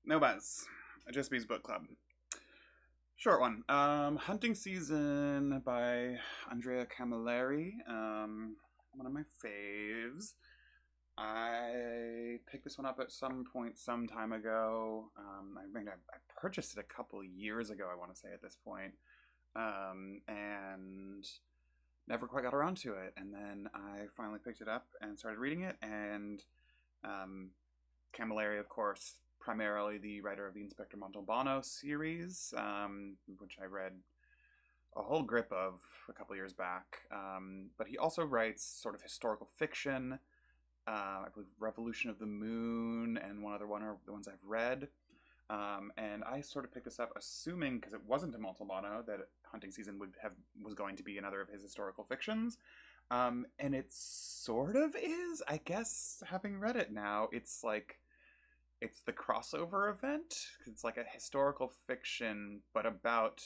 No buzz. Just Bees Book Club. Short one. Hunting Season by Andrea Camilleri. One of my faves. I picked this one up at some point some time ago. I purchased it a couple years ago, I want to say at this point. And never quite got around to it. And then I finally picked it up and started reading it. And um, Camilleri, of course, primarily the writer of the Inspector Montalbano series, which I read a whole grip of a couple years back. But he also writes sort of historical fiction. I believe Revolution of the Moon and one other one are the ones I've read. And I sort of picked this up assuming, because it wasn't a Montalbano, that Hunting Season was going to be another of his historical fictions. And it sort of is, I guess, having read it now. It's the crossover event. It's like a historical fiction, but about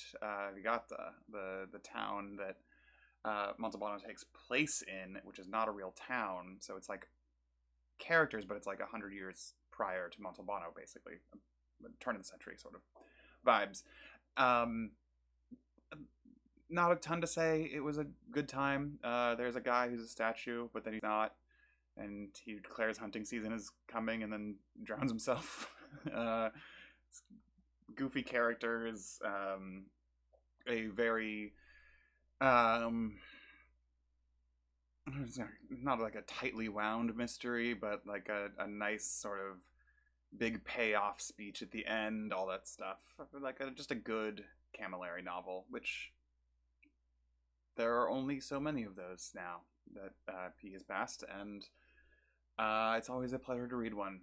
Vigata, the town that Montalbano takes place in, which is not a real town. So it's like characters, but it's like 100 years prior to Montalbano, basically, turn of the century sort of vibes. Um, Not a ton to say. It was a good time. There's a guy who's a statue, but then he's not, and he declares hunting season is coming, and then drowns himself. uh, Goofy characters. A very um, not like a tightly wound mystery, but like a nice sort of big payoff speech at the end, all that stuff. Like just a good Camilleri novel, which there are only so many of those now that P has passed, and it's always a pleasure to read one.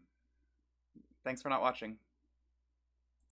Thanks for not watching.